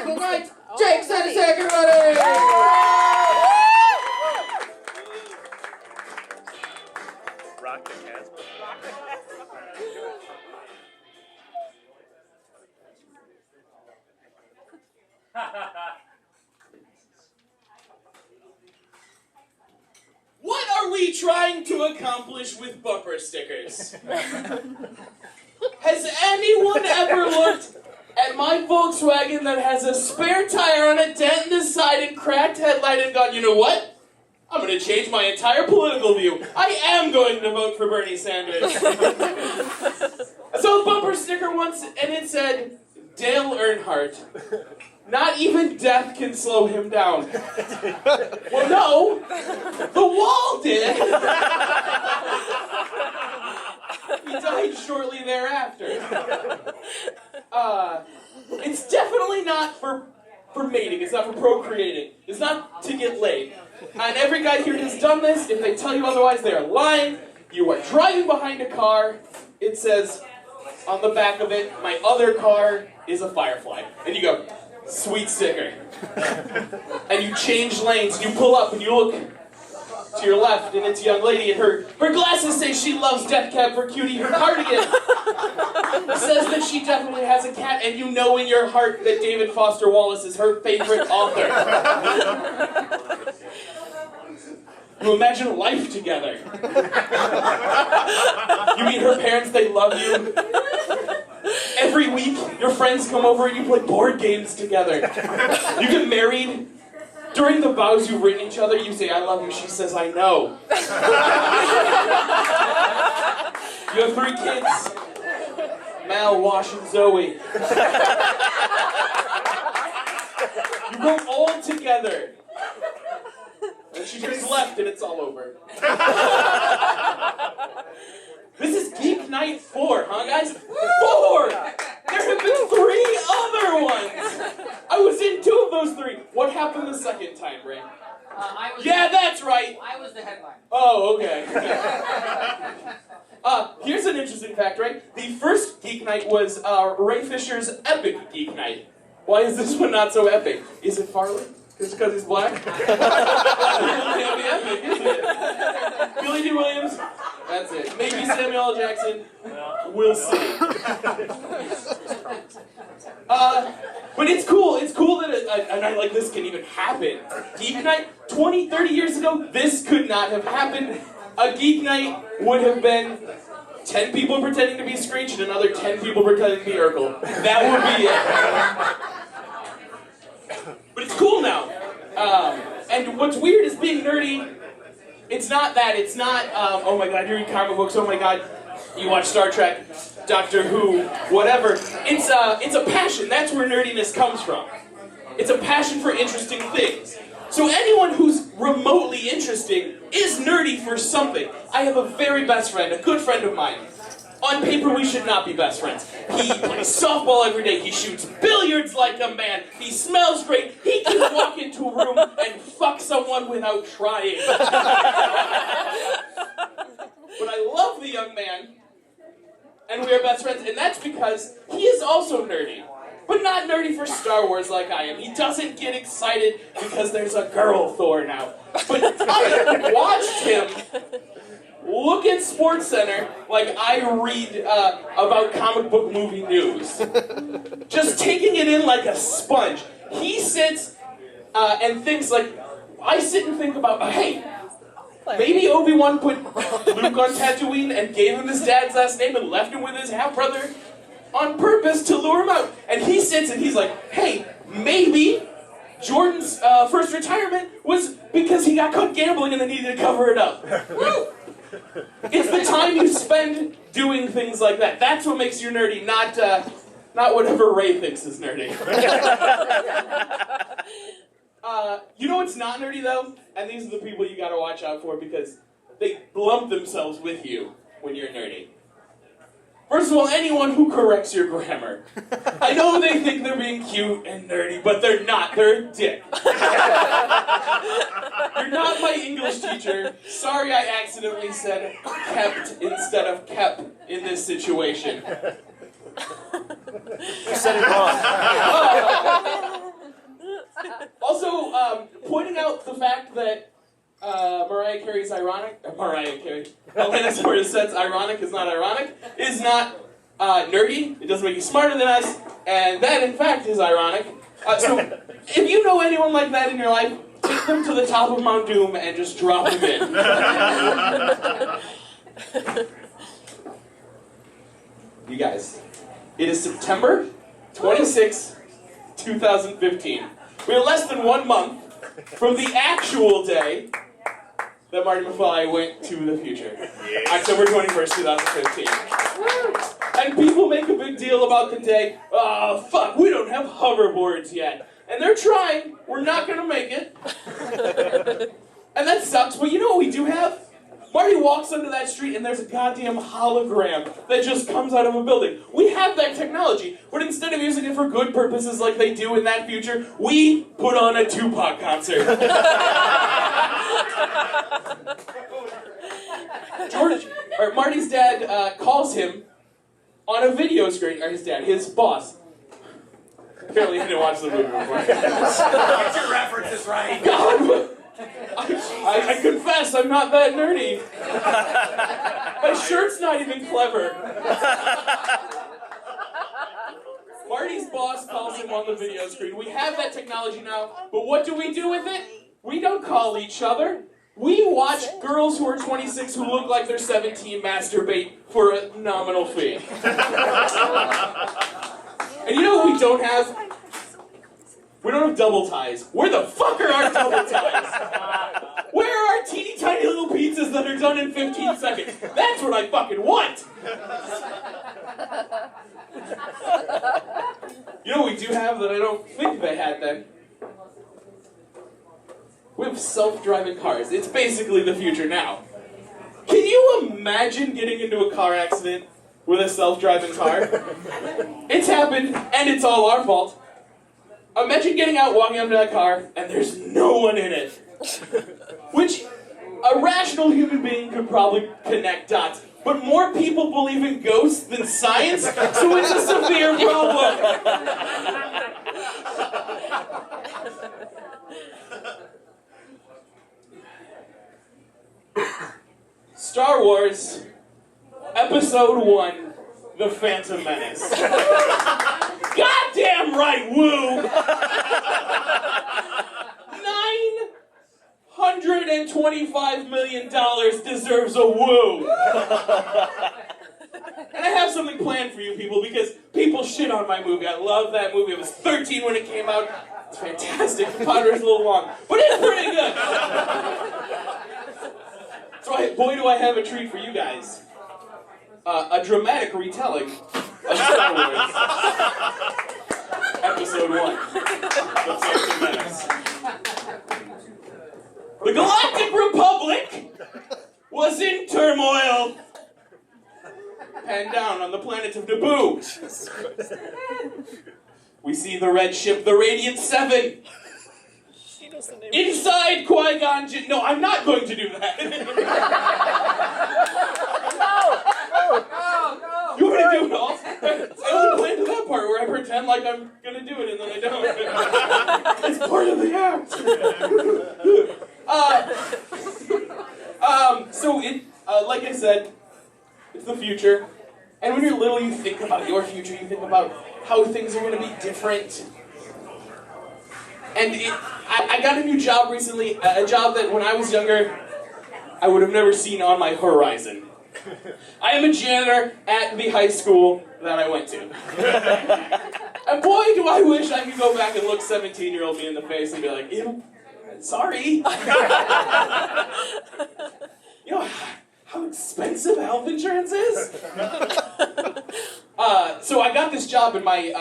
Good night, Jake Senesac, everybody! Rock the Casbah. What are we trying to accomplish with bumper stickers? Has anyone ever looked at my Volkswagen that has a spare tire on a dent in the side and cracked headlight and gone, you know what? I'm going to change my entire political view. I am going to vote for Bernie Sanders. I saw a bumper sticker once and it said, Dale Earnhardt. Not even death can slow him down. Well, no, the wall did. He died shortly thereafter. It's definitely not for mating. It's not for procreating. It's not to get laid. And every guy here has done this. If they tell you otherwise, they are lying. You are driving behind a car. It says on the back of it, my other car is a Firefly. And you go, sweet sticker. And you change lanes, and you pull up, and you look to your left, and it's a young lady, and her glasses say she loves Death Cab for Cutie. Her cardigan says that she definitely has a cat, and you know in your heart that David Foster Wallace is her favorite author. You imagine life together. You meet her parents, they love you. Every week, your friends come over and you play board games together. You get married. During the vows you've written each other, you say, I love you. She says, I know. You have 3 kids. Mal, Wash, and Zoe. You grow old together. And she turns left and it's all over. This is Geek Night 4, huh guys? 4! There have been 3 other ones! I was in 2 of those 3. What happened the second time, Ray? Yeah, that's right! I was the headline. Oh, okay. Here's an interesting fact, right? The first Geek Night was Ray Fisher's epic Geek Night. Why is this one not so epic? Is it Farley? Just because he's black? It'll be epic, isn't it? Billy D. Williams? That's it. Maybe Samuel L. Jackson? We'll see. But it's cool. It's cool that a night like this can even happen. Geek Night, 20, 30 years ago, this could not have happened. A Geek Night would have been 10 people pretending to be Screech and another 10 people pretending to be Urkel. That would be it. But it's cool now. And what's weird is being nerdy. It's not that. It's not, oh my god, you read comic books, oh my god, you watch Star Trek, Doctor Who, whatever. It's a passion. That's where nerdiness comes from. It's a passion for interesting things. So anyone who's remotely interesting is nerdy for something. I have a very best friend, a good friend of mine. On paper, we should not be best friends. He plays softball every day. He shoots billiards like a man. He smells great. He can walk into a room and fuck someone without trying. But I love the young man, and we are best friends, and that's because he is also nerdy. But not nerdy for Star Wars like I am. He doesn't get excited because there's a girl Thor now. But I watched him look at SportsCenter like I read about comic book movie news. Just taking it in like a sponge. He sits and thinks like, I sit and think about, hey, maybe Obi-Wan put Luke on Tatooine and gave him his dad's last name and left him with his half-brother on purpose to lure him out. And he sits and he's like, hey, maybe Jordan's first retirement was because he got caught gambling and they needed to cover it up. It's the time you spend doing things like that. That's what makes you nerdy, not whatever Ray thinks is nerdy. You know what's not nerdy, though? And these are the people you gotta watch out for because they lump themselves with you when you're nerdy. First of all, anyone who corrects your grammar. I know they think they're being cute and nerdy, but they're not. They're a dick. You're not my English teacher. Sorry I accidentally said kept instead of kept in this situation. You said it wrong. fact that Mariah Carey's Alanis Morissette's ironic is not ironic, is not nerdy. It doesn't make you smarter than us, and that, in fact, is ironic. So, if you know anyone like that in your life, take them to the top of Mount Doom and just drop them in. You guys, it is September 26, 2015. We are less than 1 month from the actual day that Marty McFly went to the future. Yes. October 21st, 2015. And people make a big deal about the day. Oh, fuck, we don't have hoverboards yet. And they're trying. We're not going to make it. And that sucks, but you know what we do have? Marty walks onto that street and there's a goddamn hologram that just comes out of a building. We have that technology, but instead of using it for good purposes like they do in that future, we put on a Tupac concert. Marty's dad calls him on a video screen, or his boss. Apparently he didn't watch the movie before. Get your references right. God! I confess, I'm not that nerdy. My shirt's not even clever. Marty's boss calls him on the video screen. We have that technology now, but what do we do with it? We don't call each other. We watch girls who are 26 who look like they're 17 masturbate for a nominal fee. And you know what we don't have? We don't have double ties. Where the fuck are our double ties? Where are our teeny tiny little pizzas that are done in 15 seconds? That's what I fucking want! You know what we do have that I don't think they had then? We have self-driving cars. It's basically the future now. Can you imagine getting into a car accident with a self-driving car? It's happened, and it's all our fault. Imagine getting out, walking up to that car, and there's no one in it. Which a rational human being could probably connect dots. But more people believe in ghosts than science, so it's a severe problem. Star Wars, Episode 1, The Phantom Menace. Goddamn right, woo! $925 million deserves a woo! And I have something planned for you people, because people shit on my movie. I love that movie. I was 13 when it came out. It's fantastic. The Padre's a little long, but it's pretty good. So boy, do I have a treat for you guys. A dramatic retelling of Star Wars. Episode 1. The Phantom Menace. The Galactic Republic was in turmoil. Panned down on the planet of Naboo. We see the red ship, the Radiant 7. Inside Qui-Gon Jinn. No, I'm not going to do that. No. You want me to do it all? I only planned to that part where I pretend like I'm going to do it and then I don't. It's part of the act. Like I said, it's the future. And when you're little, you think about your future. You think about how things are going to be different. And I got a new job recently, a job that when I was younger, I would have never seen on my horizon. I am a janitor at the high school that I went to. And boy, do I wish I could go back and look 17-year-old me in the face and be like, ew, sorry. You know how expensive health insurance is? So I got this job and my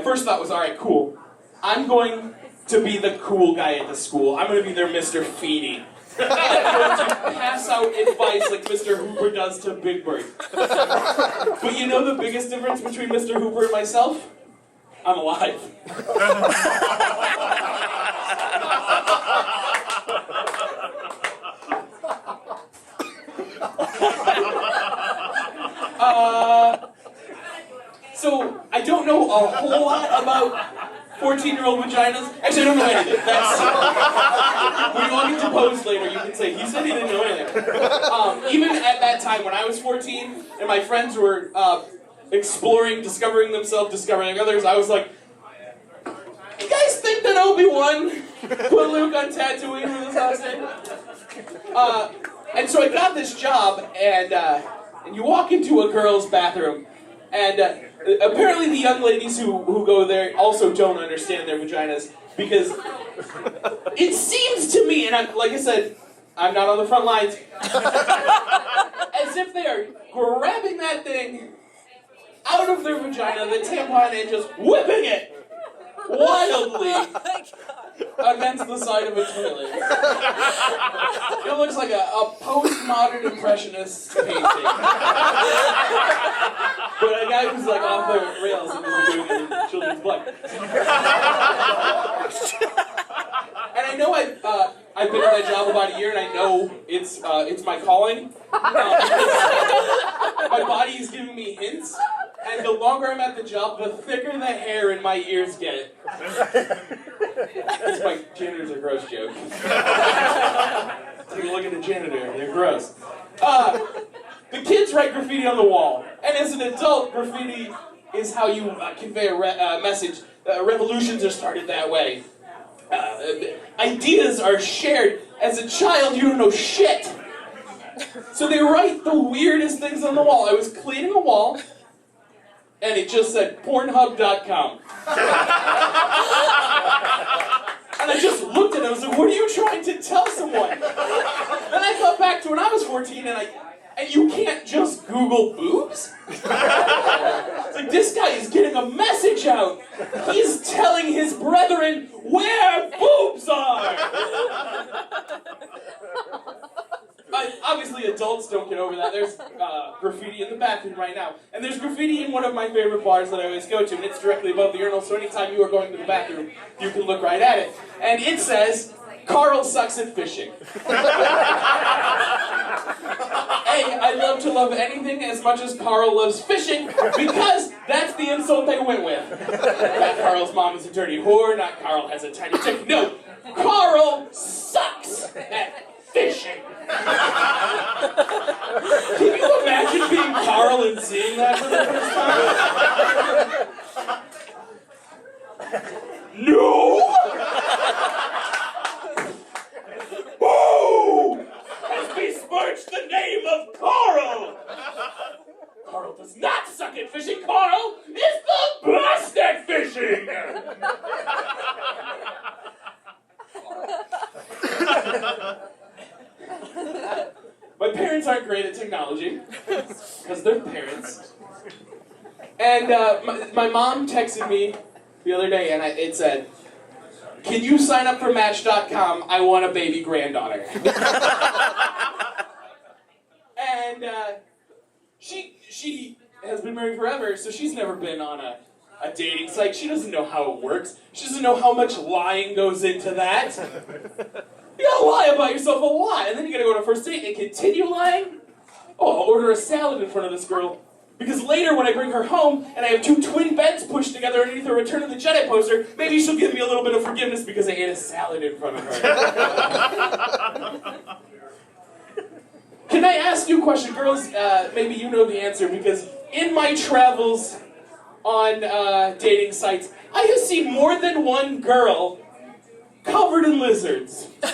first thought was, all right, cool. I'm going to be the cool guy at the school. I'm going to be their Mr. Feeney. I'm going to pass out advice like Mr. Hooper does to Big Bird. But you know the biggest difference between Mr. Hooper and myself? I'm alive. So I don't know a whole lot about 14-year-old vaginas? Actually, I don't know anything. That's when you all get deposed later, you can say he said he didn't know anything. Even at that time, when I was 14 and my friends were exploring, discovering themselves, discovering others, I was like, you guys think that Obi-Wan put Luke on Tatooine with his last name? And so I got this job, and you walk into a girl's bathroom, and apparently the young ladies who go there also don't understand their vaginas, because it seems to me, and like I said, I'm not on the front lines, as if they are grabbing that thing out of their vagina, the tampon, and just whipping it wildly against the side of a toilet. It looks like a postmodern impressionist painting. But a guy who's like off the rails and is doing it in children's blood. And I know I've been in that job about a year, and I know it's my calling. My body is giving me hints. And the longer I'm at the job, the thicker the hair in my ears get. That's my janitors are gross joke. Take a look at the janitor, they're gross. The kids write graffiti on the wall. And as an adult, graffiti is how you convey a message. Revolutions are started that way. Ideas are shared. As a child, you don't know shit. So they write the weirdest things on the wall. I was cleaning a wall, and it just said Pornhub.com. And I just looked at it, I was like, what are you trying to tell someone? Then I thought back to when I was 14, and you can't just Google boobs? It's like, this guy is getting a message out. He's telling his brethren where boobs are. Obviously, adults don't get over that. There's graffiti in the bathroom right now. And there's graffiti in one of my favorite bars that I always go to, and it's directly above the urinal, so anytime you are going to the bathroom, you can look right at it. And it says, Carl sucks at fishing. I love to love anything as much as Carl loves fishing, because that's the insult they went with. Not Carl's mom is a dirty whore, not Carl has a tiny dick. No, Carl sucks at fishing. Can you imagine being Carl and seeing that for the first time? No! Who has besmirched the name of Carl? Carl does not suck at fishing. Carl is the best at fishing! My parents aren't great at technology, because they're parents. And my mom texted me the other day, and it said, can you sign up for Match.com? I want a baby granddaughter. And she has been married forever, so she's never been on a dating site. She doesn't know how it works. She doesn't know how much lying goes into that. You gotta lie about yourself a lot, and then you gotta go on a first date and continue lying? Oh, I'll order a salad in front of this girl. Because later, when I bring her home, and I have two twin beds pushed together underneath a Return of the Jedi poster, maybe she'll give me a little bit of forgiveness because I ate a salad in front of her. Can I ask you a question? Girls, maybe you know the answer, because in my travels on dating sites, I have seen more than one girl covered in lizards. I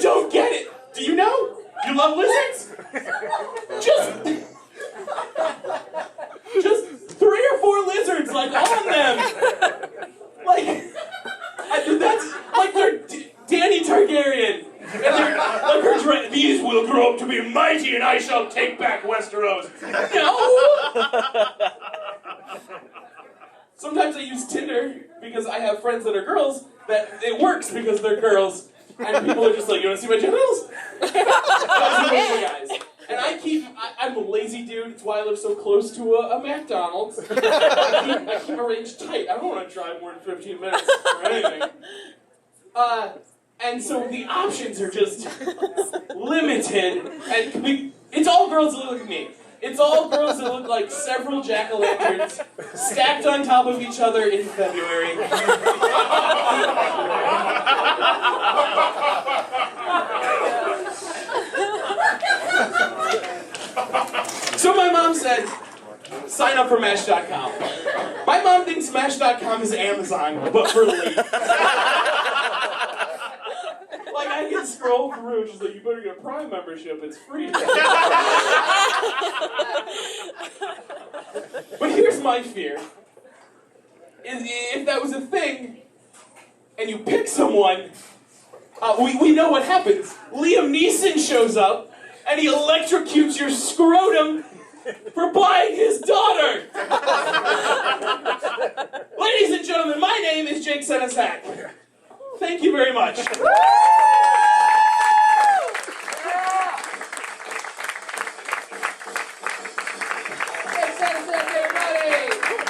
don't get it. Do you know? You love lizards? Just 3 or 4 lizards, like, on them. Like, that's like they're Dany Targaryen. And they're like her these will grow up to be mighty, and I shall take back Westeros. No! Sometimes I use Tinder because I have friends that are girls that it works because they're girls, and people are just like, you want to see my genitals? Guys. And I'm a lazy dude, it's why I live so close to a McDonald's. I keep a range tight. I don't want to drive more than 15 minutes or anything. And so the options are just limited, and it's all girls that look at me. It's all girls that look like several jack-o'-lanterns stacked on top of each other in February. So my mom said, sign up for Match.com. My mom thinks Match.com is Amazon, but for Lee. Like, I can scroll through, she's like, you better get a Prime membership, it's free. But here's my fear. If that was a thing, and you pick someone, we know what happens. Liam Neeson shows up, and he electrocutes your scrotum for buying his